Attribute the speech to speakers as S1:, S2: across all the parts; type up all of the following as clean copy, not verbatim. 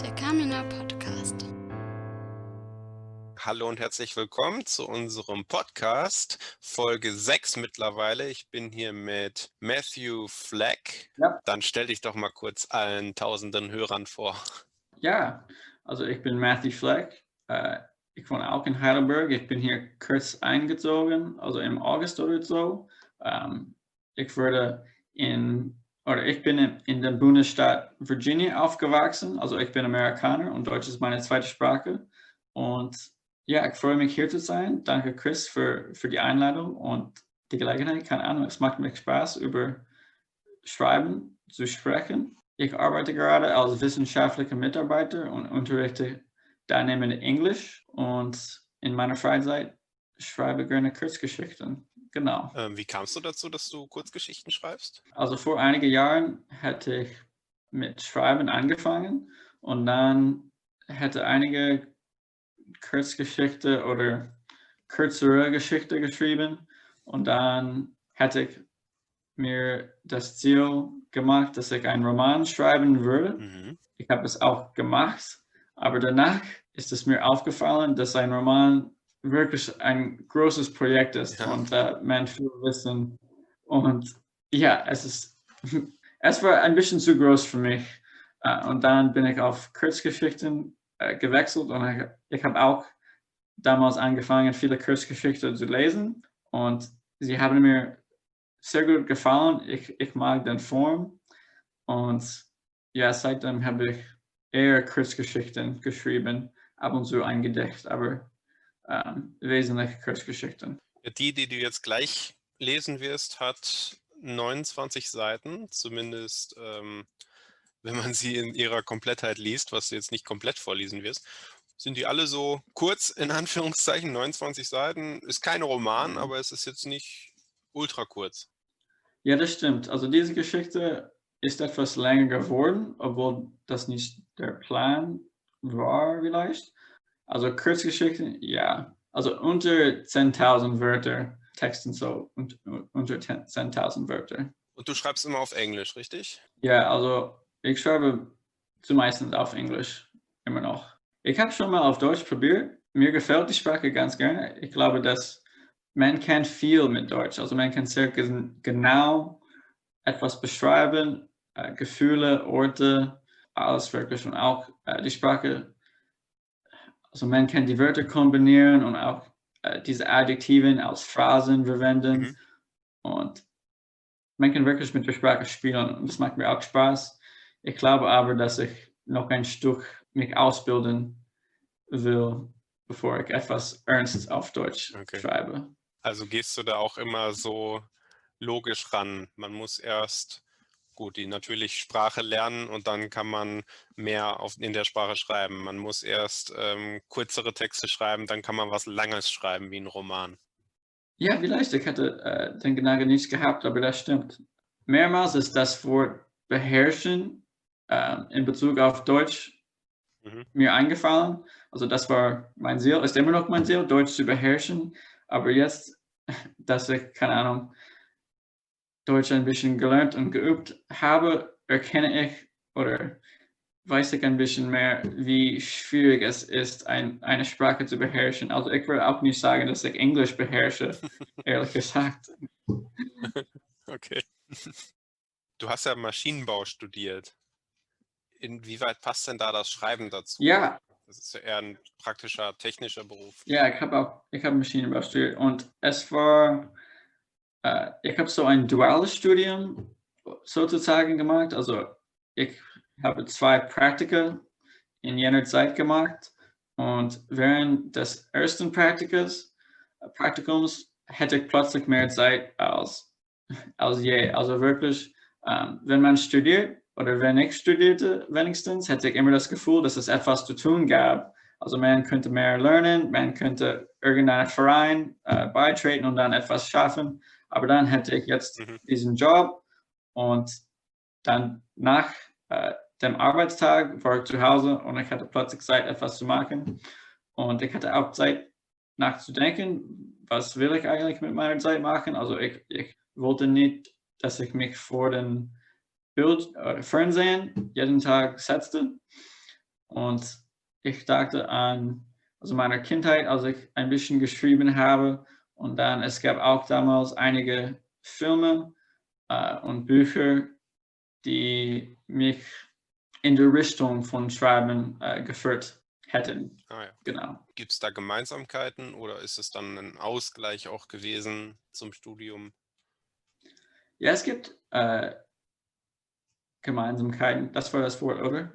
S1: der Kamina-Podcast.
S2: Hallo und herzlich willkommen zu unserem Podcast, Folge 6 mittlerweile. Ich bin hier mit Matthew Fleck.
S3: Ja.
S2: Dann stell dich doch mal kurz allen tausenden Hörern vor.
S3: Ja, also ich bin Matthew Fleck. Ich wohne auch in Heidelberg. Ich bin hier kurz eingezogen, also im August oder so. Ich bin in der Bundesstaat Virginia aufgewachsen. Also ich bin Amerikaner und Deutsch ist meine zweite Sprache. Und ja, ich freue mich hier zu sein. Danke Chris für die Einladung und die Gelegenheit. Keine Ahnung, es macht mir Spaß, über Schreiben zu sprechen. Ich arbeite gerade als wissenschaftlicher Mitarbeiter und unterrichte daneben Englisch und in meiner Freizeit schreibe ich gerne Kurzgeschichten. Genau.
S2: Wie kamst du dazu, dass du Kurzgeschichten schreibst?
S3: Also vor einigen Jahren hätte ich mit Schreiben angefangen und dann hätte einige Kurzgeschichte oder kürzere Geschichte geschrieben und dann hätte ich mir das Ziel gemacht, dass ich einen Roman schreiben würde. Ich habe es auch gemacht, aber danach ist es mir aufgefallen, dass ein Roman wirklich ein großes Projekt ist und man viel wissen. Und ja, es war ein bisschen zu groß für mich. Und dann bin ich auf Kurzgeschichten gewechselt und ich habe auch damals angefangen, viele Kurzgeschichten zu lesen und sie haben mir sehr gut gefallen. Ich mag den Form und ja, seitdem habe ich eher Kurzgeschichten geschrieben, ab und zu ein Gedicht, aber wesentlich Kurzgeschichten.
S2: Die du jetzt gleich lesen wirst, hat 29 Seiten, zumindest wenn man sie in ihrer Komplettheit liest, was du jetzt nicht komplett vorlesen wirst. Sind die alle so kurz, in Anführungszeichen, 29 Seiten? Ist kein Roman, aber es ist jetzt nicht ultra kurz.
S3: Ja, das stimmt. Also diese Geschichte ist etwas länger geworden, obwohl das nicht der Plan war vielleicht. Also Kurzgeschichten, ja. Also unter 10.000 Wörter, Texten so unter 10.000 Wörter.
S2: Und du schreibst immer auf Englisch, richtig?
S3: Ja, also ich schreibe zumeist auf Englisch, immer noch. Ich habe schon mal auf Deutsch probiert. Mir gefällt die Sprache ganz gerne. Ich glaube, dass man kann viel mit Deutsch. Also man kann sehr genau etwas beschreiben, Gefühle, Orte, alles wirklich. Und auch die Sprache, also man kann die Wörter kombinieren und auch diese Adjektiven als Phrasen verwenden. Und man kann wirklich mit der Sprache spielen und das macht mir auch Spaß. Ich glaube aber, dass ich noch ein Stück mich ausbilden will, bevor ich etwas ernst auf Deutsch schreibe.
S2: Also gehst du da auch immer so logisch ran? Man muss erst, die natürlich Sprache lernen und dann kann man mehr in der Sprache schreiben. Man muss erst kürzere Texte schreiben, dann kann man was Langes schreiben, wie ein Roman.
S3: Ja, vielleicht. Ich hätte den Gedanken nicht gehabt, aber das stimmt. Mehrmals ist das Wort beherrschen in Bezug auf Deutsch mir eingefallen. Also das war mein Ziel, ist immer noch mein Ziel, Deutsch zu beherrschen. Aber jetzt, dass ich, keine Ahnung, Deutsch ein bisschen gelernt und geübt habe, erkenne ich oder weiß ich ein bisschen mehr, wie schwierig es ist, eine Sprache zu beherrschen. Also ich würde auch nicht sagen, dass ich Englisch beherrsche, ehrlich gesagt.
S2: Okay. Du hast ja Maschinenbau studiert. Inwieweit passt denn da das Schreiben dazu?
S3: Ja.
S2: Das ist ja eher ein praktischer, technischer Beruf.
S3: Ja, ich habe Maschinenbau studiert und es war, ich habe so ein duales Studium sozusagen gemacht. Also ich habe 2 Praktika in jener Zeit gemacht und während des ersten Praktikums hätte ich plötzlich mehr Zeit als je. Also wirklich, wenn man studiert oder wenn ich studierte wenigstens, hätte ich immer das Gefühl, dass es etwas zu tun gab. Also man könnte mehr lernen, man könnte irgendeinen Verein beitreten und dann etwas schaffen. Aber dann hätte ich jetzt diesen Job und dann nach dem Arbeitstag war ich zu Hause und ich hatte plötzlich Zeit, etwas zu machen. Und ich hatte auch Zeit nachzudenken, was will ich eigentlich mit meiner Zeit machen. Also ich wollte nicht, dass ich mich vor den Fernsehen jeden Tag setzte. Und ich dachte an meiner Kindheit, als ich ein bisschen geschrieben habe. Und dann, es gab auch damals einige Filme und Bücher, die mich in die Richtung von Schreiben geführt hätten.
S2: Ah ja.
S3: Genau.
S2: Gibt es da Gemeinsamkeiten oder ist es dann ein Ausgleich auch gewesen zum Studium?
S3: Ja, es gibt Gemeinsamkeiten. Das war das Wort, oder?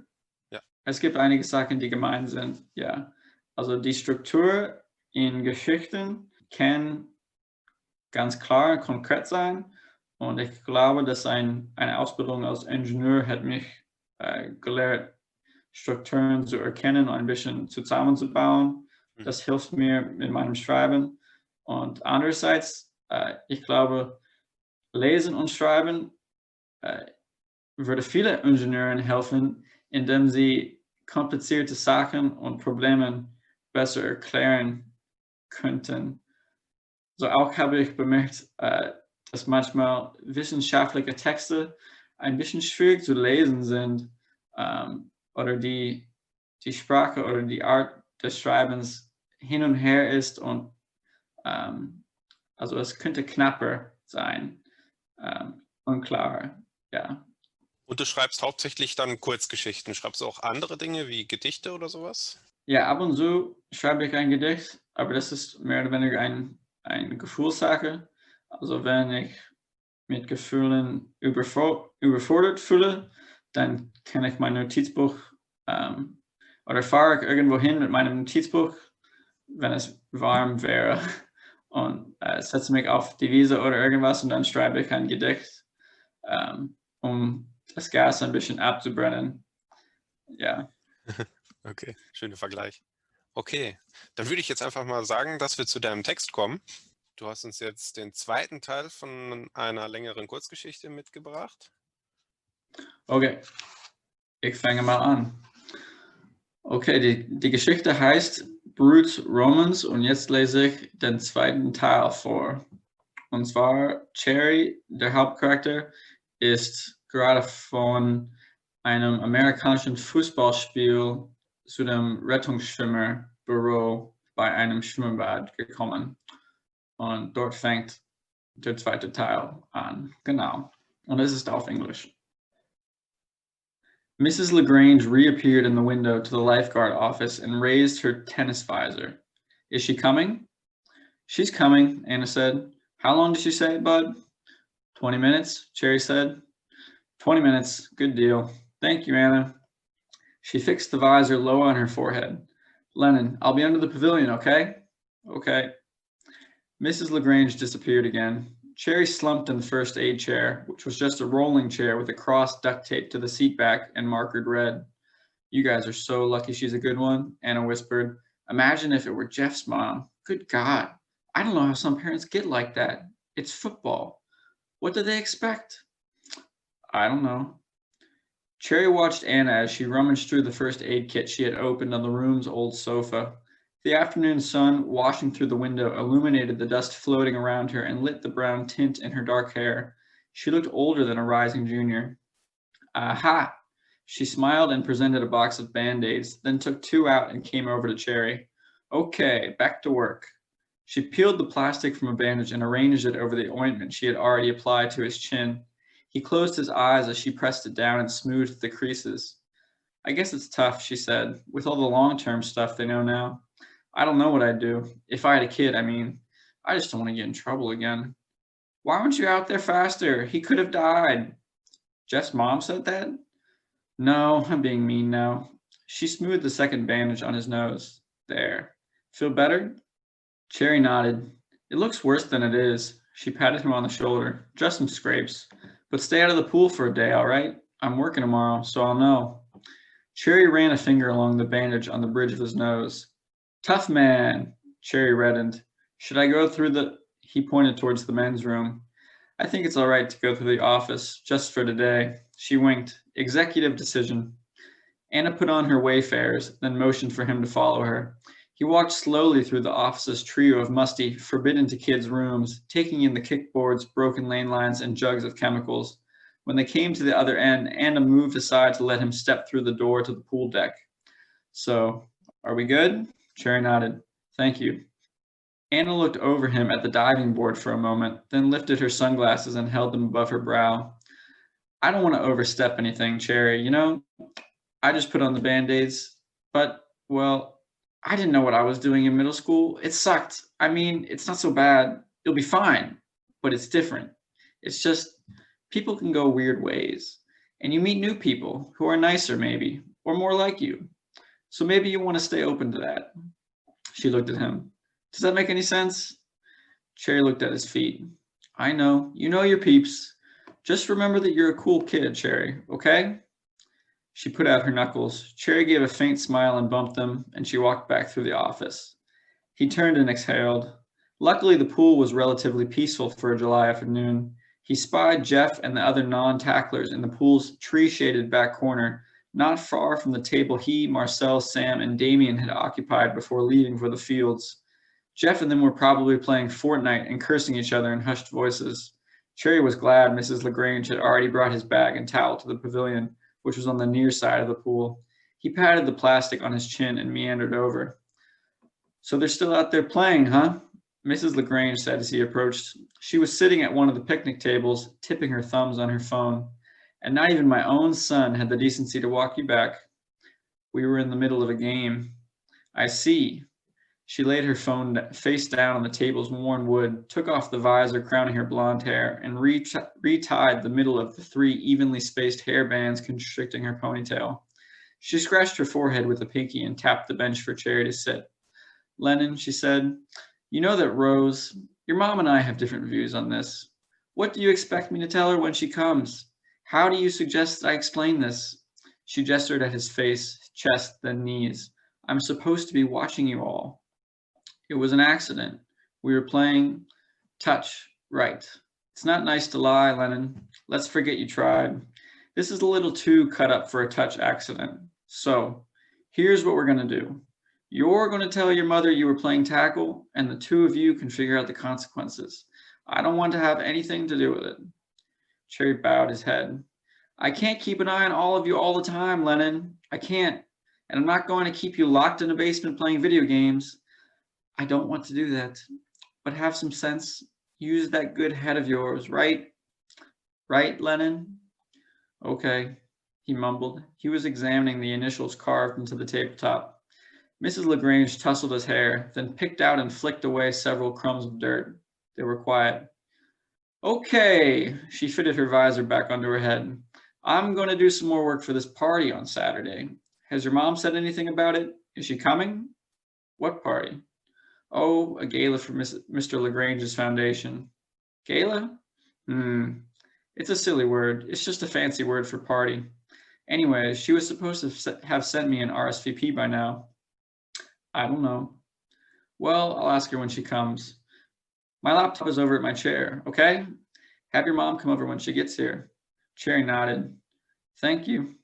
S2: Ja.
S3: Es gibt einige Sachen, die gemein sind, ja. Also die Struktur in Geschichten kann ganz klar und konkret sein. Und ich glaube, dass eine Ausbildung als Ingenieur hat mich gelehrt, Strukturen zu erkennen und ein bisschen zusammenzubauen. Das hilft mir mit meinem Schreiben. Und andererseits, ich glaube, Lesen und Schreiben würde viele Ingenieuren helfen, indem sie komplizierte Sachen und Probleme besser erklären könnten. So auch habe ich bemerkt, dass manchmal wissenschaftliche Texte ein bisschen schwierig zu lesen sind oder die Sprache oder die Art des Schreibens hin und her ist und also es könnte knapper sein, unklarer, ja.
S2: Und du schreibst hauptsächlich dann Kurzgeschichten. Schreibst du auch andere Dinge wie Gedichte oder sowas?
S3: Ja, ab und zu schreibe ich ein Gedicht, aber das ist mehr oder weniger eine Gefühlssache. Also wenn ich mit Gefühlen überfordert fühle, dann kann ich mein Notizbuch oder fahre ich irgendwo hin mit meinem Notizbuch, wenn es warm wäre und setze mich auf die Wiese oder irgendwas und dann schreibe ich ein Gedicht, um das Gas ein bisschen abzubrennen. Ja.
S2: Okay, schöner Vergleich. Okay, dann würde ich jetzt einfach mal sagen, dass wir zu deinem Text kommen. Du hast uns jetzt den zweiten Teil von einer längeren Kurzgeschichte mitgebracht.
S3: Okay, ich fange mal an. Okay, die Geschichte heißt Brute Romans und jetzt lese ich den zweiten Teil vor. Und zwar Cherry, der Hauptcharakter, ist gerade von einem amerikanischen Fußballspiel zu dem Rettungsschwimmerbüro bei einem Schwimmbad gekommen. Und dort fängt der zweite Teil an. Genau. Und es ist auf Englisch. Mrs. LaGrange reappeared in the window to the lifeguard office and raised her tennis visor. Is she coming? She's coming, Anna said. How long did she say, Bud? 20 minutes, Cherry said. 20 minutes, good deal. Thank you, Anna. She fixed the visor low on her forehead. Lennon, I'll be under the pavilion, okay? Okay. Mrs. LaGrange disappeared again. Cherry slumped in the first aid chair, which was just a rolling chair with a cross duct taped to the seat back and markered red. You guys are so lucky she's a good one, Anna whispered. Imagine if it were Jeff's mom. Good God. I don't know how some parents get like that. It's football. What do they expect? I don't know. Cherry watched Anna as she rummaged through the first aid kit she had opened on the room's old sofa. The afternoon sun, washing through the window, illuminated the dust floating around her and lit the brown tint in her dark hair. She looked older than a rising junior. Aha! She smiled and presented a box of Band-Aids, then took two out and came over to Cherry. Okay, back to work. She peeled the plastic from a bandage and arranged it over the ointment she had already applied to his chin. He closed his eyes as she pressed it down and smoothed the creases. I guess it's tough, she said, with all the long-term stuff they know now. I don't know what I'd do. If I had a kid, I mean. I just don't want to get in trouble again. Why weren't you out there faster? He could have died. Jeff's mom said that? No, I'm being mean now. She smoothed the second bandage on his nose. There. Feel better? Cherry nodded. It looks worse than it is. She patted him on the shoulder. Just some scrapes. But stay out of the pool for a day, all right? I'm working tomorrow, so I'll know. Cherry ran a finger along the bandage on the bridge of his nose. Tough man, Cherry reddened. Should I go through the... He pointed towards the men's room. I think it's all right to go through the office, just for today. She winked. Executive decision. Anna put on her wayfarers, then motioned for him to follow her. He walked slowly through the office's trio of musty, forbidden-to-kids rooms, taking in the kickboards, broken lane lines, and jugs of chemicals. When they came to the other end, Anna moved aside to let him step through the door to the pool deck. So, are we good? Cherry nodded. Thank you. Anna looked over him at the diving board for a moment, then lifted her sunglasses and held them above her brow. I don't want to overstep anything, Cherry. I just put on the Band-Aids. But, well, I didn't know what I was doing in middle school. It sucked. I mean, it's not so bad. You'll be fine. But it's different. It's just, people can go weird ways. And you meet new people who are nicer, maybe, or more like you. So maybe you want to stay open to that. She looked at him. Does that make any sense? Cherry looked at his feet. I know. You know your peeps. Just remember that you're a cool kid, Cherry, okay? She put out her knuckles. Cherry gave a faint smile and bumped them, and she walked back through the office. He turned and exhaled. Luckily, the pool was relatively peaceful for a July afternoon. He spied Jeff and the other non-tacklers in the pool's tree-shaded back corner, not far from the table he, Marcel, Sam, and Damien had occupied before leaving for the fields. Jeff and them were probably playing Fortnite and cursing each other in hushed voices. Cherry was glad Mrs. LaGrange had already brought his bag and towel to the pavilion, which was on the near side of the pool. He patted the plastic on his chin and meandered over. So they're still out there playing, huh? Mrs. LaGrange said as he approached. She was sitting at one of the picnic tables, tipping her thumbs on her phone. And not even my own son had the decency to walk you back. We were in the middle of a game. I see. She laid her phone face down on the table's worn wood, took off the visor crowning her blonde hair, and retied the middle of the 3 evenly spaced hair bands constricting her ponytail. She scratched her forehead with a pinky and tapped the bench for Cherry to sit. Lennon, she said, you know that Rose, your mom and I have different views on this. What do you expect me to tell her when she comes? How do you suggest that I explain this? She gestured at his face, chest, then knees. I'm supposed to be watching you all. It was an accident. We were playing touch, right. It's not nice to lie, Lennon. Let's forget you tried. This is a little too cut up for a touch accident. So, here's what we're going to do. You're going to tell your mother you were playing tackle, and the 2 of you can figure out the consequences. I don't want to have anything to do with it. Cherry bowed his head. I can't keep an eye on all of you all the time, Lennon. I can't. And I'm not going to keep you locked in a basement playing video games. I don't want to do that. But have some sense. Use that good head of yours, right? Right, Lennon? Okay, he mumbled. He was examining the initials carved into the tabletop. Mrs. LaGrange tousled his hair, then picked out and flicked away several crumbs of dirt. They were quiet. Okay, she fitted her visor back under her head. I'm going to do some more work for this party on Saturday. Has your mom said anything about it? Is she coming? What party? Oh, a gala for Mr. LaGrange's foundation. Gala? It's a silly word. It's just a fancy word for party. Anyway, she was supposed to have sent me an RSVP by now. I don't know. Well, I'll ask her when she comes. My laptop is over at my chair, okay? Have your mom come over when she gets here. Cherry nodded. Thank you.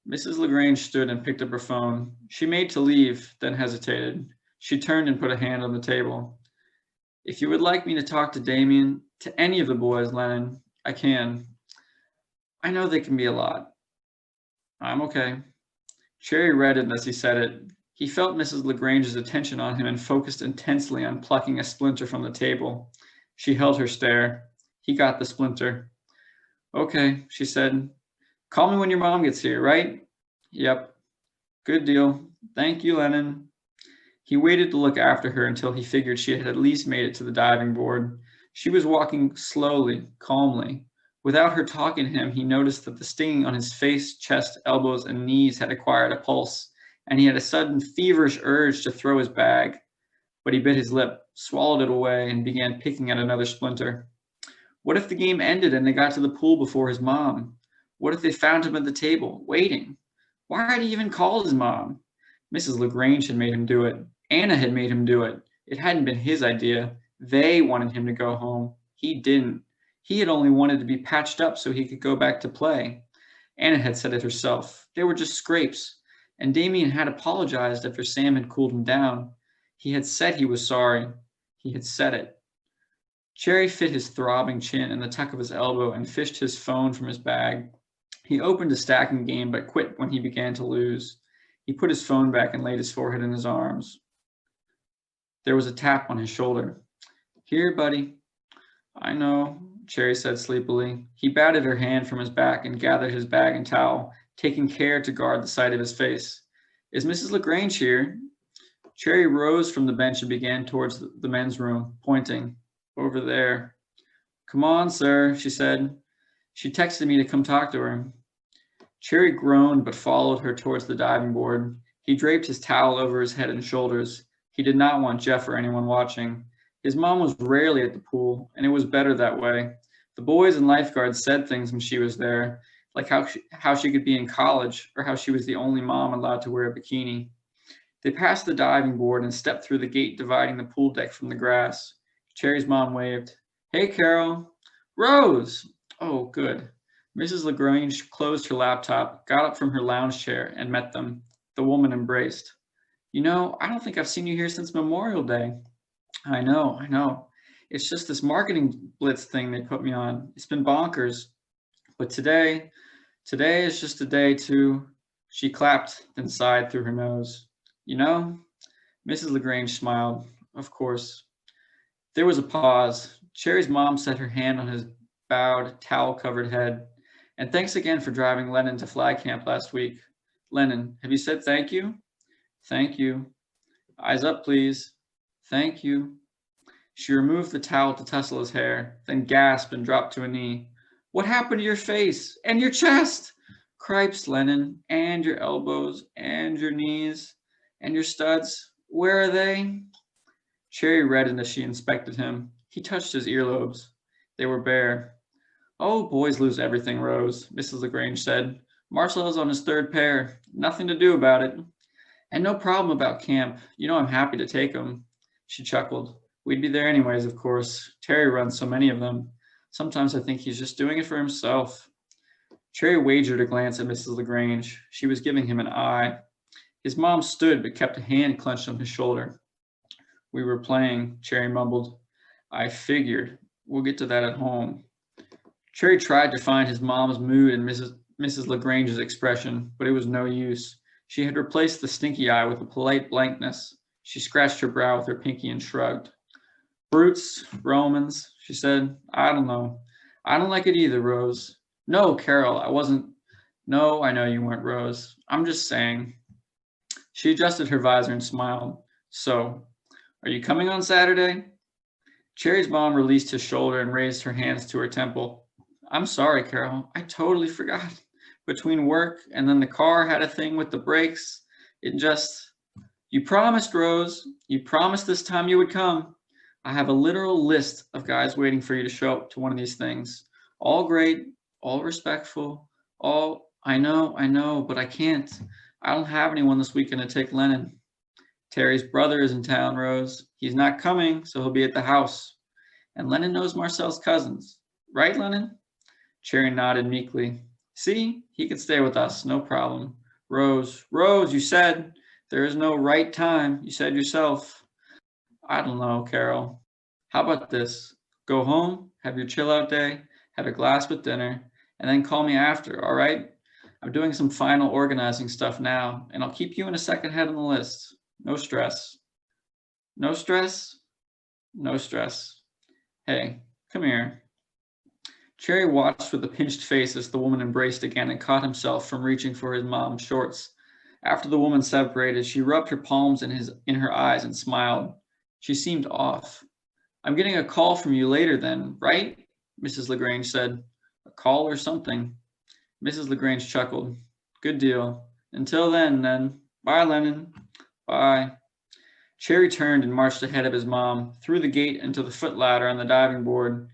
S3: Mrs. LaGrange stood and picked up her phone. She made to leave, then hesitated. She turned and put a hand on the table. If you would like me to talk to Damien, to any of the boys, Lennon, I can. I know they can be a lot. I'm okay. Cherry reddened as he said it. He felt Mrs. LaGrange's attention on him and focused intensely on plucking a splinter from the table. She held her stare. He got the splinter. Okay, she said. Call me when your mom gets here, right? Yep. Good deal. Thank you, Lennon. He waited to look after her until he figured she had at least made it to the diving board. She was walking slowly, calmly. Without her talking to him, he noticed that the stinging on his face, chest, elbows, and knees had acquired a pulse, and he had a sudden feverish urge to throw his bag. But he bit his lip, swallowed it away, and began picking at another splinter. What if the game ended and they got to the pool before his mom? What if they found him at the table, waiting? Why had he even called his mom? Mrs. LaGrange had made him do it. Anna had made him do it. It hadn't been his idea. They wanted him to go home. He didn't. He had only wanted to be patched up so he could go back to play. Anna had said it herself. They were just scrapes. And Damien had apologized after Sam had cooled him down. He had said he was sorry. He had said it. Cherry fit his throbbing chin in the tuck of his elbow and fished his phone from his bag. He opened a stacking game but quit when he began to lose. He put his phone back and laid his forehead in his arms. There was a tap on his shoulder. Here, buddy. I know, Cherry said sleepily. He batted her hand from his back and gathered his bag and towel, taking care to guard the sight of his face. Is Mrs. LaGrange here? Cherry rose from the bench and began towards the men's room, pointing. Over there. Come on, sir, she said. She texted me to come talk to her. Cherry groaned but followed her towards the diving board. He draped his towel over his head and shoulders. He did not want Jeff or anyone watching. His mom was rarely at the pool, and it was better that way. The boys and lifeguards said things when she was there, like how she could be in college, or how she was the only mom allowed to wear a bikini. They passed the diving board and stepped through the gate dividing the pool deck from the grass. Cherry's mom waved. Hey, Carol. Rose! Oh, good. Mrs. LaGrange closed her laptop, got up from her lounge chair, and met them. The woman embraced. You know, I don't think I've seen you here since Memorial Day. I know. It's just this marketing blitz thing they put me on. It's been bonkers. But today is just a day to... She clapped, then sighed through her nose. You know, Mrs. LaGrange smiled. Of course. There was a pause. Cherry's mom set her hand on his bowed, towel-covered head. And thanks again for driving Lennon to flag camp last week. Lennon, have you said thank you? Thank you. Eyes up, please. Thank you. She removed the towel to tussle his hair, then gasped and dropped to a knee. What happened to your face and your chest? Cripes, Lennon, and your elbows, and your knees, and your studs. Where are they? Cherry reddened as she inspected him. He touched his earlobes. They were bare. Oh, boys lose everything, Rose, Mrs. LaGrange said. Marcel's on his third pair. Nothing to do about it. And no problem about camp. You know I'm happy to take him. She chuckled. We'd be there anyways, of course. Terry runs so many of them. Sometimes I think he's just doing it for himself. Cherry wagered a glance at Mrs. LaGrange. She was giving him an eye. His mom stood but kept a hand clenched on his shoulder. We were playing, Cherry mumbled. I figured. We'll get to that at home. Cherry tried to find his mom's mood in Mrs. LaGrange's expression, but it was no use. She had replaced the stinky eye with a polite blankness. She scratched her brow with her pinky and shrugged. Brutes, Romans, she said. I don't know. I don't like it either, Rose. No, Carol, I wasn't. No, I know you weren't, Rose. I'm just saying. She adjusted her visor and smiled. So, are you coming on Saturday? Cherry's mom released his shoulder and raised her hands to her temple. I'm sorry, Carol. I totally forgot. Between work and then the car had a thing with the brakes. It just... You promised, Rose. You promised this time you would come. I have a literal list of guys waiting for you to show up to one of these things. All great, all respectful, all... I know, but I can't. I don't have anyone this weekend to take Lennon. Terry's brother is in town, Rose. He's not coming, so he'll be at the house. And Lennon knows Marcel's cousins. Right, Lennon? Cherry nodded meekly. See, he could stay with us, no problem. Rose, you said there is no right time. You said yourself. I don't know, Carol. How about this? Go home, have your chill out day, have a glass with dinner, and then call me after, all right? I'm doing some final organizing stuff now, and I'll keep you in a second head on the list. No stress. No stress? No stress. Hey, come here. Cherry watched with a pinched face as the woman embraced again and caught himself from reaching for his mom's shorts. After the woman separated, she rubbed her palms in her eyes and smiled. She seemed off. I'm getting a call from you later then, right? Mrs. LaGrange said. A call or something. Mrs. LaGrange chuckled. Good deal. Until then. Bye, Lennon. Bye. Cherry turned and marched ahead of his mom, through the gate into the footladder on the diving board.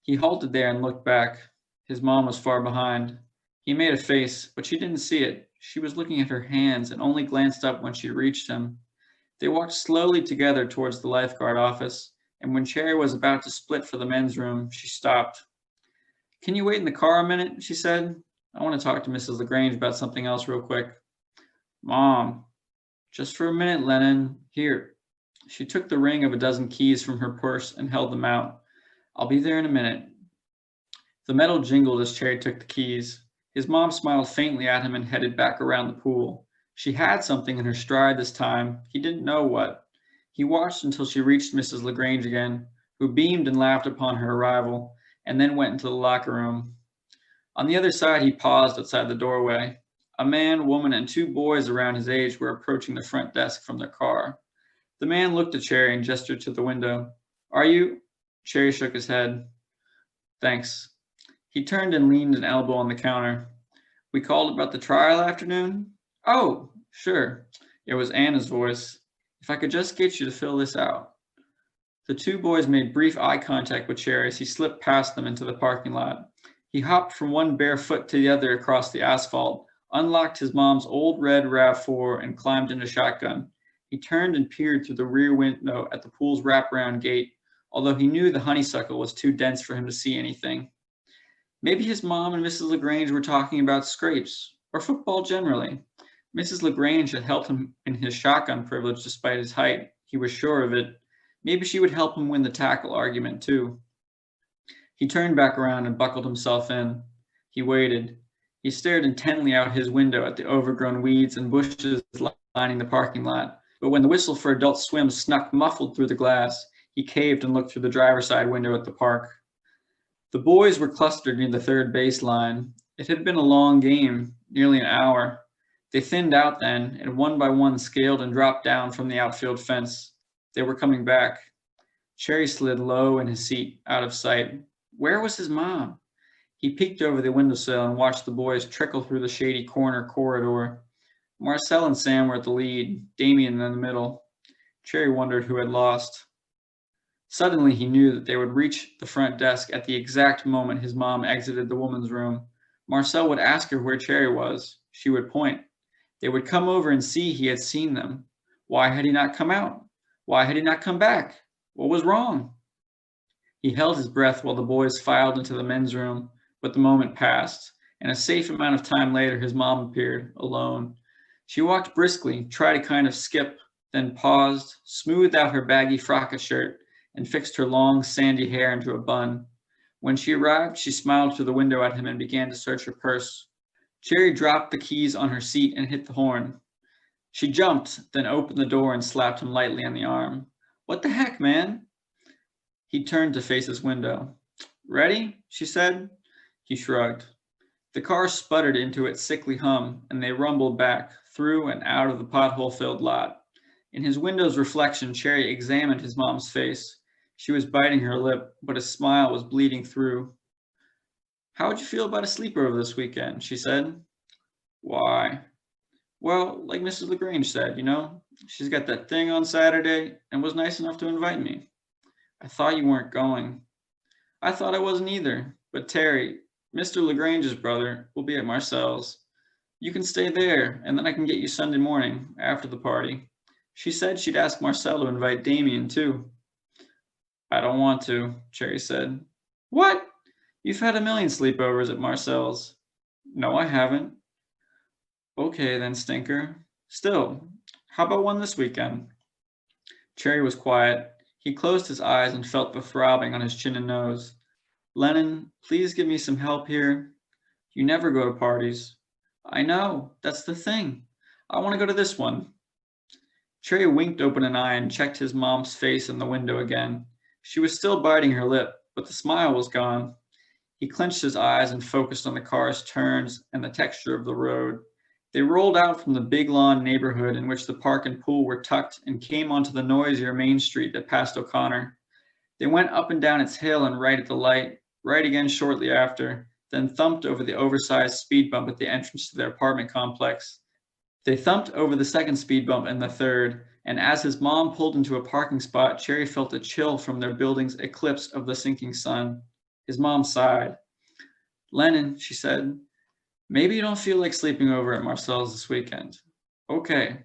S3: He halted there and looked back. His mom was far behind. He made a face, but she didn't see it. She was looking at her hands and only glanced up when she reached him. They walked slowly together towards the lifeguard office, and when Cherry was about to split for the men's room, she stopped. Can you wait in the car a minute? She said. I want to talk to Mrs. LaGrange about something else real quick. Mom. Just for a minute, Lennon. Here. She took the ring of a dozen keys from her purse and held them out. I'll be there in a minute. The metal jingled as Cherry took the keys. His mom smiled faintly at him and headed back around the pool. She had something in her stride this time. He didn't know what. He watched until she reached Mrs. LaGrange again, who beamed and laughed upon her arrival, and then went into the locker room. On the other side, he paused outside the doorway. A man, woman, and 2 boys around his age were approaching the front desk from their car. The man looked at Cherry and gestured to the window. Are you? Cherry shook his head. Thanks. He turned and leaned an elbow on the counter. We called about the trial afternoon? Oh, sure. It was Anna's voice. If I could just get you to fill this out. The 2 boys made brief eye contact with Cherry as he slipped past them into the parking lot. He hopped from one bare foot to the other across the asphalt, unlocked his mom's old red RAV4, and climbed into shotgun. He turned and peered through the rear window at the pool's wraparound gate, although he knew the honeysuckle was too dense for him to see anything. Maybe his mom and Mrs. LaGrange were talking about scrapes, or football generally. Mrs. LaGrange had helped him in his shotgun privilege despite his height. He was sure of it. Maybe she would help him win the tackle argument, too. He turned back around and buckled himself in. He waited. He stared intently out his window at the overgrown weeds and bushes lining the parking lot. But when the whistle for Adult Swim snuck muffled through the glass, he caved and looked through the driver's side window at the park. The boys were clustered near the third base line. It had been a long game, nearly an hour. They thinned out then, and one by one scaled and dropped down from the outfield fence. They were coming back. Cherry slid low in his seat, out of sight. Where was his mom? He peeked over the windowsill and watched the boys trickle through the shady corner corridor. Marcel and Sam were at the lead, Damien in the middle. Cherry wondered who had lost. Suddenly he knew that they would reach the front desk at the exact moment his mom exited the woman's room. Marcel would ask her where Cherry was. She would point. They would come over and see he had seen them. Why had he not come out? Why had he not come back? What was wrong? He held his breath while the boys filed into the men's room, but the moment passed, and a safe amount of time later his mom appeared, alone. She walked briskly, tried a kind of skip, then paused, smoothed out her baggy frock shirt, and fixed her long, sandy hair into a bun. When she arrived, she smiled through the window at him and began to search her purse. Cherry dropped the keys on her seat and hit the horn. She jumped, then opened the door and slapped him lightly on the arm. What the heck, man? He turned to face his window. Ready? She said. He shrugged. The car sputtered into its sickly hum, and they rumbled back, through and out of the pothole-filled lot. In his window's reflection, Cherry examined his mom's face. She was biting her lip, but a smile was bleeding through. How would you feel about a sleepover this weekend? She said. Why? Well, like Mrs. LaGrange said, she's got that thing on Saturday and was nice enough to invite me. I thought you weren't going. I thought I wasn't either, but Terry, Mr. LaGrange's brother, will be at Marcel's. You can stay there, and then I can get you Sunday morning, after the party. She said she'd ask Marcel to invite Damien, too. I don't want to, Cherry said. What? You've had a million sleepovers at Marcel's. No, I haven't. Okay, then, stinker. Still, how about one this weekend? Cherry was quiet. He closed his eyes and felt the throbbing on his chin and nose. Lennon, please give me some help here. You never go to parties. I know, that's the thing. I want to go to this one. Cherry winked open an eye and checked his mom's face in the window again. She was still biting her lip, but the smile was gone. He clenched his eyes and focused on the car's turns and the texture of the road. They rolled out from the big lawn neighborhood in which the park and pool were tucked and came onto the noisier main street that passed O'Connor. They went up and down its hill and right at the light, right again shortly after, then thumped over the oversized speed bump at the entrance to their apartment complex. They thumped over the second speed bump and the third, and as his mom pulled into a parking spot, Cherry felt a chill from their building's eclipse of the sinking sun. His mom sighed. Lennon, she said, maybe you don't feel like sleeping over at Marcel's this weekend. Okay,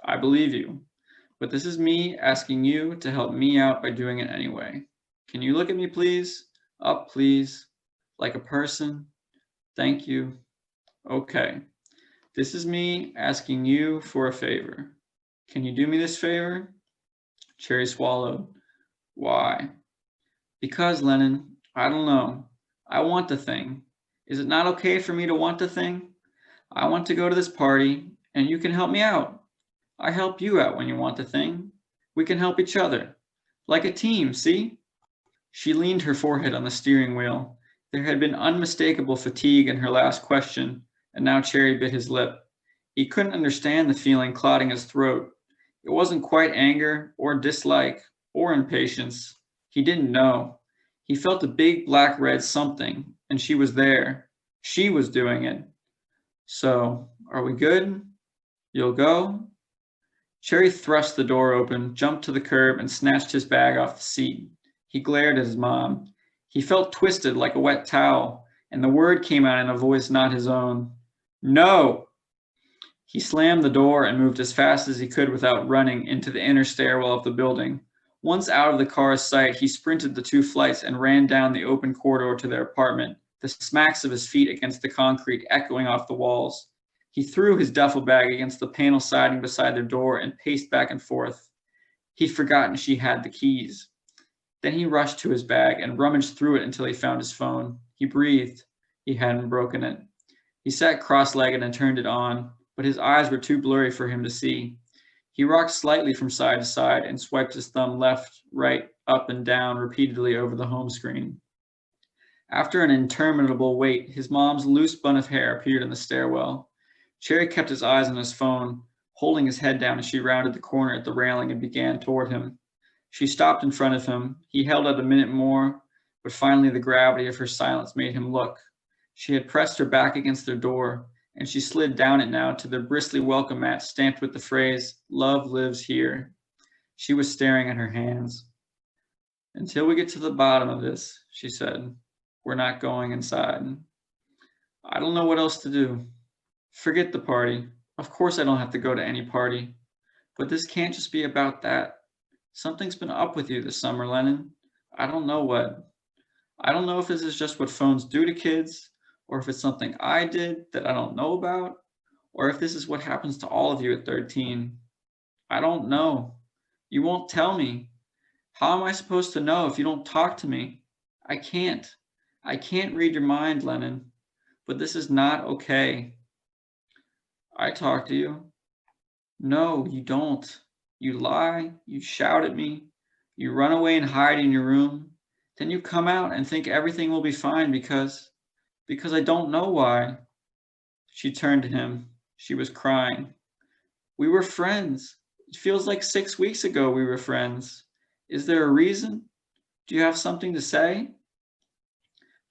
S3: I believe you. But this is me asking you to help me out by doing it anyway. Can you look at me, please? Up, please. Like a person. Thank you. Okay. This is me asking you for a favor. Can you do me this favor? Cherry swallowed. Why? Because, Lennon, I don't know. I want the thing. Is it not okay for me to want the thing? I want to go to this party, And you can help me out. I help you out when you want the thing. We can help each other. Like a team, see? She leaned her forehead on the steering wheel. There had been unmistakable fatigue in her last question, and now Cherry bit his lip. He couldn't understand the feeling clouding his throat. It wasn't quite anger, or dislike, or impatience. He didn't know. He felt a big black-red something, and she was there. She was doing it. So, are we good? You'll go? Cherry thrust the door open, jumped to the curb, and snatched his bag off the seat. He glared at his mom. He felt twisted like a wet towel, and the word came out in a voice not his own. No! He slammed the door and moved as fast as he could without running into the inner stairwell of the building. Once out of the car's sight, he sprinted the 2 flights and ran down the open corridor to their apartment, the smacks of his feet against the concrete echoing off the walls. He threw his duffel bag against the panel siding beside their door and paced back and forth. He'd forgotten she had the keys. Then he rushed to his bag and rummaged through it until he found his phone. He breathed. He hadn't broken it. He sat cross-legged and turned it on, but his eyes were too blurry for him to see. He rocked slightly from side to side and swiped his thumb left, right, up, and down repeatedly over the home screen. After an interminable wait, his mom's loose bun of hair appeared in the stairwell. Cherry kept his eyes on his phone, holding his head down as she rounded the corner at the railing and began toward him. She stopped in front of him. He held out a minute more, but finally the gravity of her silence made him look. She had pressed her back against their door, and she slid down it now to the bristly welcome mat stamped with the phrase, "Love lives here." She was staring at her hands. "Until we get to the bottom of this," she said, "we're not going inside." "I don't know what else to do. Forget the party. Of course I don't have to go to any party. But this can't just be about that. Something's been up with you this summer, Lennon. I don't know what. I don't know if this is just what phones do to kids, or if it's something I did that I don't know about, or if this is what happens to all of you at 13. I don't know. You won't tell me. How am I supposed to know if you don't talk to me? I can't. I can't read your mind, Lennon. But this is not okay. I talk to you. No, you don't. You lie, you shout at me, you run away and hide in your room. Then you come out and think everything will be fine because I don't know why." She turned to him. She was crying. "We were friends. It feels like 6 weeks ago we were friends. Is there a reason? Do you have something to say?"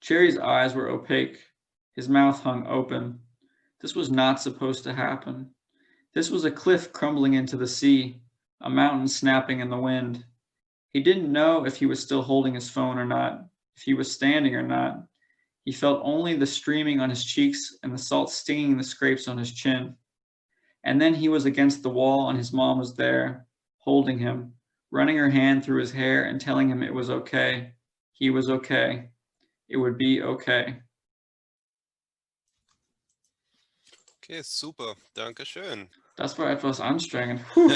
S3: Cherry's eyes were opaque. His mouth hung open. This was not supposed to happen. This was a cliff crumbling into the sea, a mountain snapping in the wind. He didn't know if he was still holding his phone or not, if he was standing or not. He felt only the streaming on his cheeks and the salt stinging the scrapes on his chin. And then he was against the wall and his mom was there, holding him, running her hand through his hair and telling him it was okay. He was okay. It would be okay.
S2: Okay, super. Dankeschön.
S3: Das war etwas anstrengend. Puh,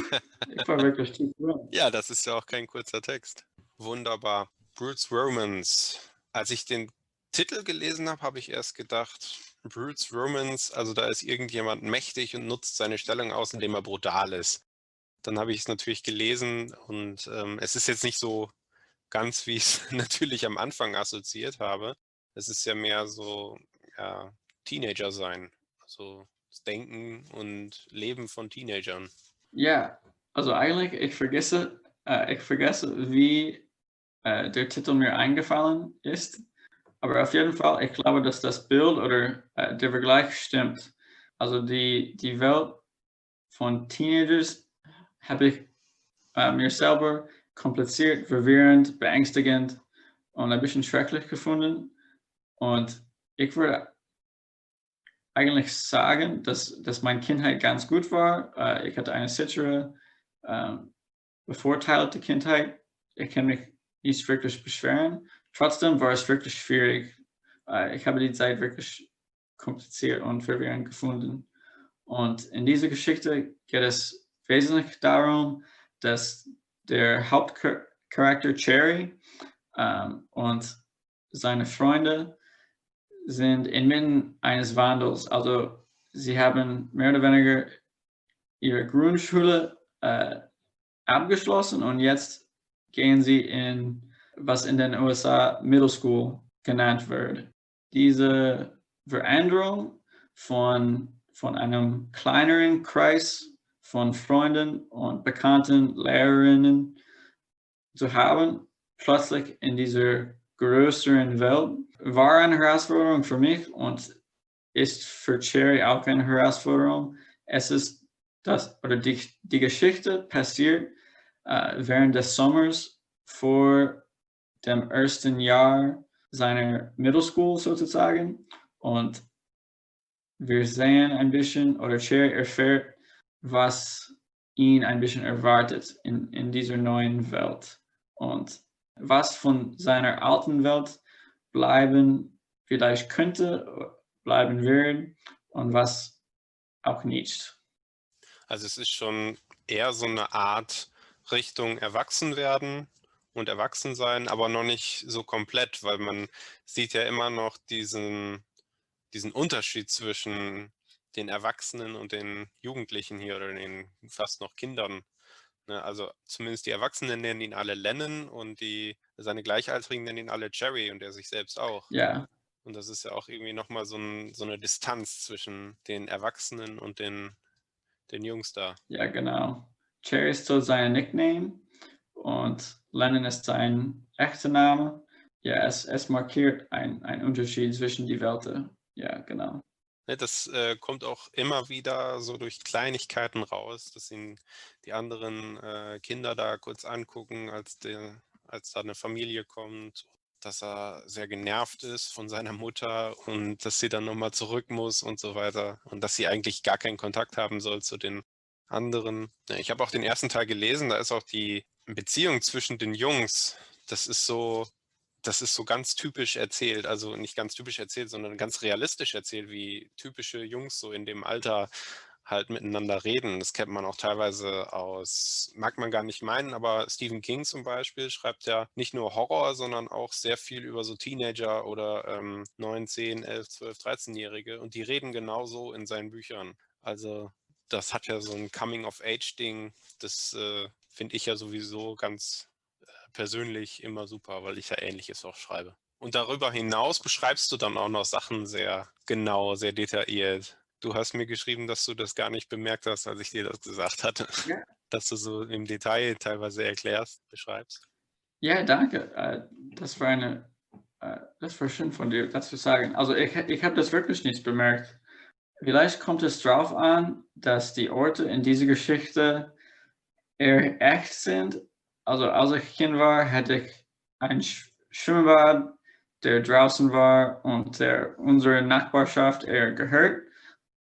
S3: ich war wirklich tief drin.
S2: Ja, das ist ja auch kein kurzer Text. Wunderbar. Brute's Romance. Als ich den Titel gelesen habe, habe ich erst gedacht, Brute's Romance, also da ist irgendjemand mächtig und nutzt seine Stellung aus, indem er brutal ist. Dann habe ich es natürlich gelesen und es ist jetzt nicht so ganz, wie ich es natürlich am Anfang assoziiert habe. Es ist ja mehr so, ja, Teenager sein. Also das Denken und Leben von Teenagern.
S3: Ja, also eigentlich, ich vergesse, wie der Titel mir eingefallen ist. Aber auf jeden Fall, ich glaube, dass das Bild oder der Vergleich stimmt. Also die Welt von Teenagers habe ich mir selber kompliziert, verwirrend, beängstigend und ein bisschen schrecklich gefunden. Und ich würde eigentlich sagen, dass meine Kindheit ganz gut war. Ich hatte eine sichere, bevorteilte Kindheit. Ich kann mich nicht wirklich beschweren. Trotzdem war es wirklich schwierig. Ich habe die Zeit wirklich kompliziert und verwirrend gefunden. Und in dieser Geschichte geht es wesentlich darum, dass der Hauptcharakter Cherry und seine Freunde sind inmitten eines Wandels. Also sie haben mehr oder weniger ihre Grundschule abgeschlossen und jetzt gehen sie in, was in den USA Middle School genannt wird. Diese Veränderung von einem kleineren Kreis von Freunden und bekannten Lehrerinnen zu haben, plötzlich in dieser größeren Welt, war eine Herausforderung für mich und ist für Cherry auch eine Herausforderung. Es ist die Geschichte passiert während des Sommers vor dem ersten Jahr seiner Middle School sozusagen, und wir sehen ein bisschen, oder Cherry erfährt, was ihn ein bisschen erwartet in dieser neuen Welt und was von seiner alten Welt bleiben vielleicht könnte, bleiben wird und was auch nicht.
S2: Also es ist schon eher so eine Art Richtung Erwachsenwerden und Erwachsensein, aber noch nicht so komplett, weil man sieht ja immer noch diesen Unterschied zwischen den Erwachsenen und den Jugendlichen hier oder den fast noch Kindern. Ne? Also zumindest die Erwachsenen nennen ihn alle Lennon und seine Gleichaltrigen nennen ihn alle Jerry und er sich selbst auch.
S3: Ja.
S2: Und das ist ja auch irgendwie nochmal so eine Distanz zwischen den Erwachsenen und den Jungs da.
S3: Ja, genau. Cherry ist so sein Nickname und Lennon ist sein echter Name. Ja, es markiert einen Unterschied zwischen die Welten. Ja, genau.
S2: Das kommt auch immer wieder so durch Kleinigkeiten raus, dass ihn die anderen Kinder da kurz angucken, als da eine Familie kommt, dass er sehr genervt ist von seiner Mutter und dass sie dann nochmal zurück muss und so weiter und dass sie eigentlich gar keinen Kontakt haben soll zu den anderen. Ja, ich habe auch den ersten Teil gelesen, da ist auch die Beziehung zwischen den Jungs, das ist so ganz typisch erzählt, also nicht ganz typisch erzählt, sondern ganz realistisch erzählt, wie typische Jungs so in dem Alter halt miteinander reden. Das kennt man auch teilweise mag man gar nicht meinen, aber Stephen King zum Beispiel schreibt ja nicht nur Horror, sondern auch sehr viel über so Teenager oder 9, 10, 11, 12, 13-Jährige und die reden genauso in seinen Büchern. Also das hat ja so ein Coming-of-Age-Ding, das finde ich ja sowieso ganz persönlich immer super, weil ich ja Ähnliches auch schreibe. Und darüber hinaus beschreibst du dann auch noch Sachen sehr genau, sehr detailliert. Du hast mir geschrieben, dass du das gar nicht bemerkt hast, als ich dir das gesagt hatte.
S3: Ja,
S2: Dass du so im Detail teilweise beschreibst.
S3: ja, danke. Das war schön von dir, das zu sagen. Also ich habe das wirklich nicht bemerkt. Vielleicht kommt es darauf an, dass die Orte in dieser Geschichte eher echt sind. Also als ich Kind war, hatte ich ein Schwimmbad, der draußen war und der unsere Nachbarschaft eher gehört.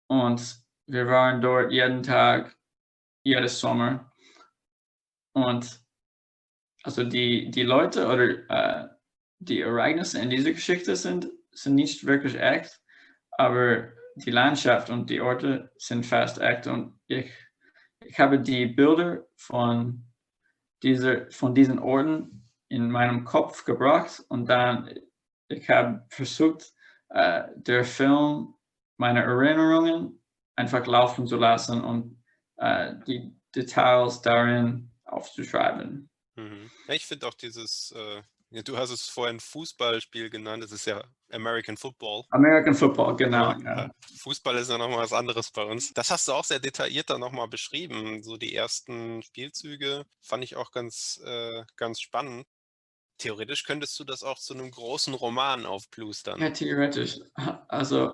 S3: Und wir waren dort jeden Tag, jedes Sommer. Und also die Leute oder die Ereignisse in dieser Geschichte sind nicht wirklich echt, aber die Landschaft und die Orte sind fast echt. Und ich habe die Bilder von diesen Orten in meinem Kopf gebracht und dann ich habe versucht, der Film meine Erinnerungen einfach laufen zu lassen und die Details darin aufzuschreiben.
S2: Mhm. Ja, ich finde auch du hast es vorhin Fußballspiel genannt, das ist ja American Football.
S3: American Football, genau.
S2: Ja. Fußball ist ja nochmal was anderes bei uns. Das hast du auch sehr detailliert dann nochmal beschrieben. So die ersten Spielzüge fand ich auch ganz spannend. Theoretisch könntest du das auch zu einem großen Roman aufplustern.
S3: Ja, theoretisch. Also,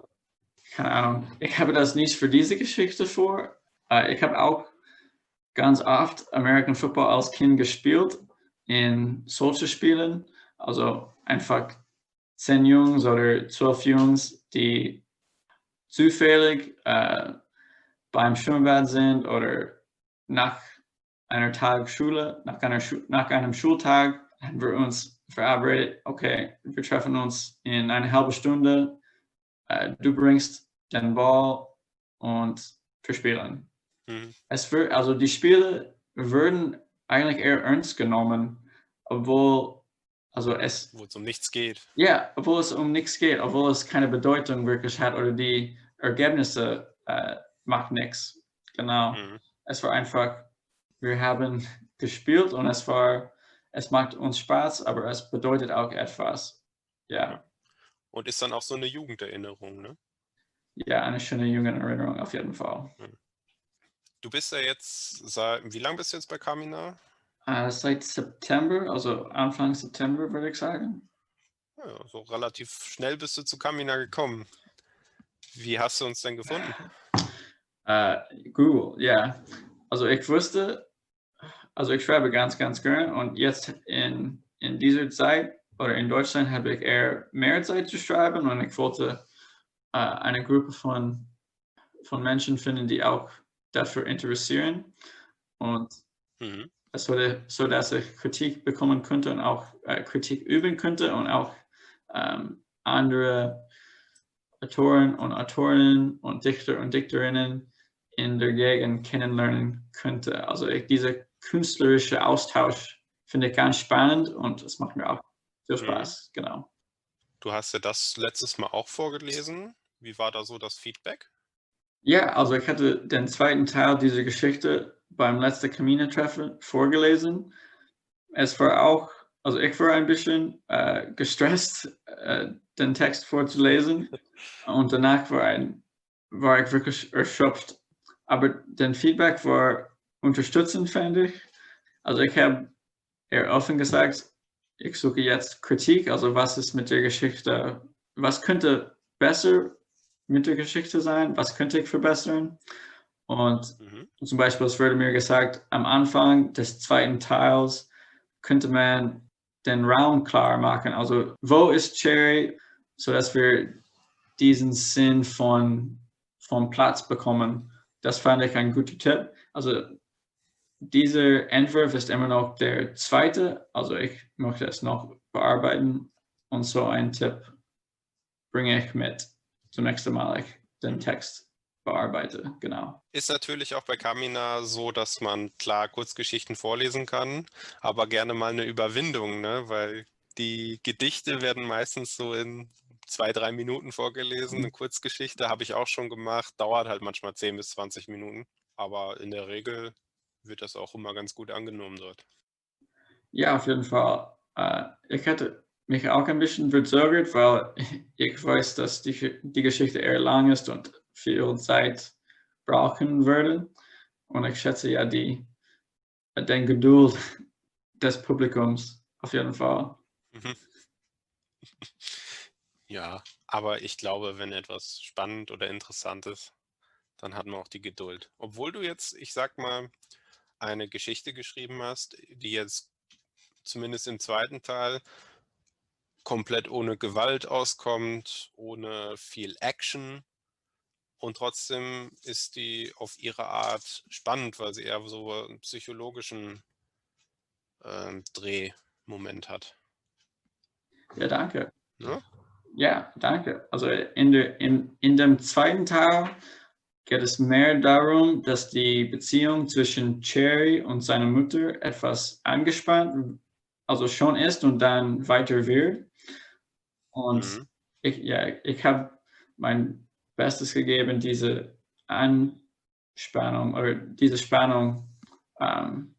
S3: keine Ahnung. Ich habe das nicht für diese Geschichte vor. Ich habe auch ganz oft American Football als Kind gespielt in solchen Spielen. Also einfach 10 Jungs oder 12 Jungs, die zufällig beim Schwimmbad sind oder nach einer Tag Schule, nach einem Schultag haben wir uns verabredet, okay, wir treffen uns in eine halbe Stunde, du bringst den Ball und wir spielen.
S2: Mhm.
S3: Also die Spiele würden eigentlich eher ernst genommen, obwohl es
S2: um nichts geht.
S3: Ja, obwohl es um nichts geht, obwohl es keine Bedeutung wirklich hat oder die Ergebnisse macht nichts. Genau.
S2: Mhm.
S3: Es war einfach, wir haben gespielt und es macht uns Spaß, aber es bedeutet auch etwas.
S2: Ja.
S3: Ja,
S2: Und ist dann auch so eine Jugenderinnerung, ne?
S3: ja, eine schöne Jugenderinnerung auf jeden Fall.
S2: Mhm. Du bist ja jetzt wie lange bist du jetzt bei Kamina?
S3: Seit September, also Anfang September, würde ich sagen.
S2: Ja, so relativ schnell bist du zu Kamina gekommen. Wie hast du uns denn gefunden?
S3: Äh, Google, ja. Also ich wusste, also ich schreibe ganz, ganz gern und jetzt in dieser Zeit oder in Deutschland habe ich eher mehr Zeit zu schreiben und ich wollte eine Gruppe von Menschen finden, die auch dafür interessieren und
S2: Mhm.
S3: es wurde so, dass ich Kritik bekommen könnte und auch Kritik üben könnte und auch andere Autoren und Autorinnen und Dichter und Dichterinnen in der Gegend kennenlernen könnte. Also dieser künstlerische Austausch finde ich ganz spannend und es macht mir auch viel
S2: Mhm.
S3: Spaß, genau.
S2: Du hast ja das letztes Mal auch vorgelesen. Wie war da so das Feedback?
S3: Ja, also ich hatte den zweiten Teil dieser Geschichte beim letzten Kamina-Treffen vorgelesen. Es war auch, also ich war ein bisschen gestresst, den Text vorzulesen und danach war ich wirklich erschöpft. Aber den Feedback war unterstützend, fand ich. Also ich habe eher offen gesagt, ich suche jetzt Kritik, also was ist mit der Geschichte, was könnte besser mit der Geschichte sein, was könnte ich verbessern. Und
S2: Mhm.
S3: zum Beispiel, es wurde mir gesagt, am Anfang des zweiten Teils könnte man den Raum klar machen. Also wo ist Cherry, sodass wir diesen Sinn von Platz bekommen. Das fand ich ein guter Tipp. Also dieser Entwurf ist immer noch der zweite. Also ich möchte es noch bearbeiten und so einen Tipp bringe ich mit zunächst einmal ich den
S2: Mhm.
S3: Text bearbeite. Genau.
S2: Ist natürlich auch bei Kamina so, dass man klar Kurzgeschichten vorlesen kann, aber gerne mal eine Überwindung, ne? Weil die Gedichte werden meistens so in 2, 3 Minuten vorgelesen. Eine Kurzgeschichte habe ich auch schon gemacht, dauert halt manchmal 10 bis 20 Minuten, aber in der Regel wird das auch immer ganz gut angenommen dort.
S3: Ja, auf jeden Fall. Ich hätte mich auch ein bisschen verzögert, weil ich weiß, dass die Geschichte eher lang ist und viel Zeit brauchen würde. Und ich schätze ja den Geduld des Publikums auf jeden Fall.
S2: Mhm. Ja, aber ich glaube, wenn etwas spannend oder interessant ist, dann hat man auch die Geduld. Obwohl du jetzt, ich sag mal, eine Geschichte geschrieben hast, die jetzt zumindest im zweiten Teil komplett ohne Gewalt auskommt, ohne viel Action und trotzdem ist die auf ihre Art spannend, weil sie eher so einen psychologischen Drehmoment hat.
S3: Ja, danke.
S2: Ne?
S3: Ja, danke. Also in dem zweiten Teil geht es mehr darum, dass die Beziehung zwischen Cherry und seiner Mutter etwas angespannt, also schon ist und dann weiter wird. Und
S2: Mhm.
S3: ich habe mein Bestes gegeben, diese Anspannung oder diese Spannung ähm,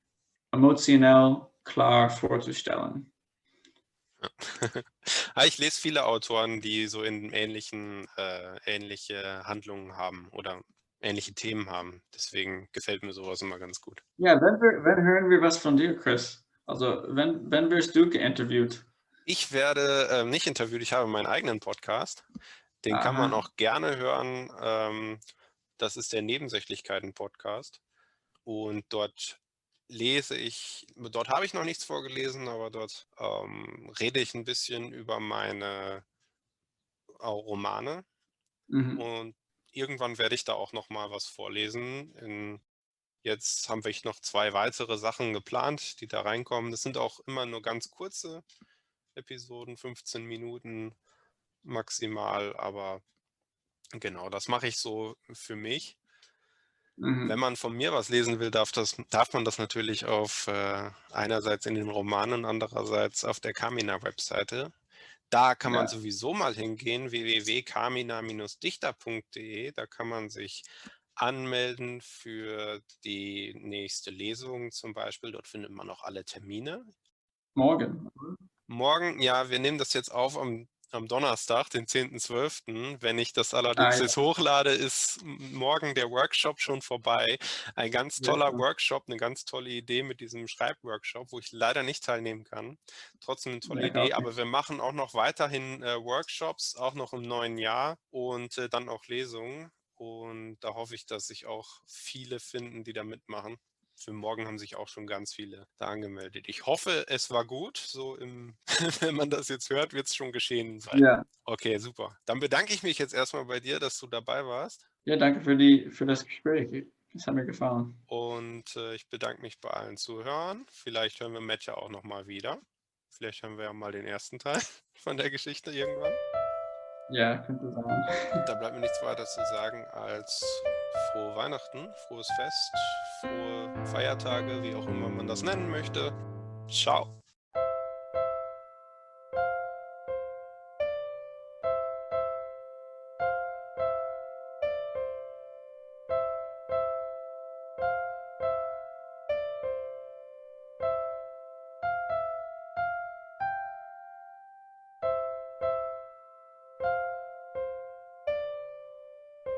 S3: emotionell klar vorzustellen.
S2: Ich lese viele Autoren, die so in ähnliche Handlungen haben oder ähnliche Themen haben. Deswegen gefällt mir sowas immer ganz gut.
S3: Ja, wenn hören wir was von dir, Chris? Also, wenn wirst du geinterviewt?
S2: Ich werde nicht interviewt, ich habe meinen eigenen Podcast. Den kann man
S3: Aha.
S2: auch gerne hören. Das ist der Nebensächlichkeiten-Podcast. Und dort habe ich noch nichts vorgelesen, aber dort rede ich ein bisschen über meine Romane.
S3: Mhm.
S2: Und irgendwann werde ich da auch noch mal was vorlesen. Jetzt haben wir noch 2 weitere Sachen geplant, die da reinkommen. Das sind auch immer nur ganz kurze Episoden, 15 Minuten maximal, aber genau, das mache ich so für mich. Wenn
S3: Mhm.
S2: man von mir was lesen will, darf man das natürlich einerseits in den Romanen, andererseits auf der Kamina-Webseite. Da kann man
S3: Ja.
S2: sowieso mal hingehen, www.kamina-dichter.de. Da kann man sich anmelden für die nächste Lesung zum Beispiel. Dort findet man auch alle Termine.
S3: Morgen.
S2: Morgen, ja, wir nehmen das jetzt auf am Donnerstag, den 10.12. Wenn ich das allerdings jetzt hochlade, ist morgen der Workshop schon vorbei. Ein ganz toller Workshop, eine ganz tolle Idee mit diesem Schreibworkshop, wo ich leider nicht teilnehmen kann. Trotzdem eine tolle Idee, aber wir machen auch noch weiterhin Workshops, auch noch im neuen Jahr und dann auch Lesungen. Und da hoffe ich, dass sich auch viele finden, die da mitmachen. Für morgen haben sich auch schon ganz viele da angemeldet. Ich hoffe, es war gut. So wenn man das jetzt hört, wird es schon geschehen sein.
S3: Ja.
S2: Okay, super. Dann bedanke ich mich jetzt erstmal bei dir, dass du dabei warst.
S3: Ja, danke für das Gespräch. Das hat mir gefallen.
S2: Und ich bedanke mich bei allen Zuhörern. Vielleicht hören wir Matt ja auch nochmal wieder. Vielleicht hören wir ja mal den ersten Teil von der Geschichte irgendwann.
S3: Ja, könnte sein.
S2: Da bleibt mir nichts weiter zu sagen als frohe Weihnachten, frohes Fest, frohe Feiertage, wie auch immer man das nennen möchte. Ciao.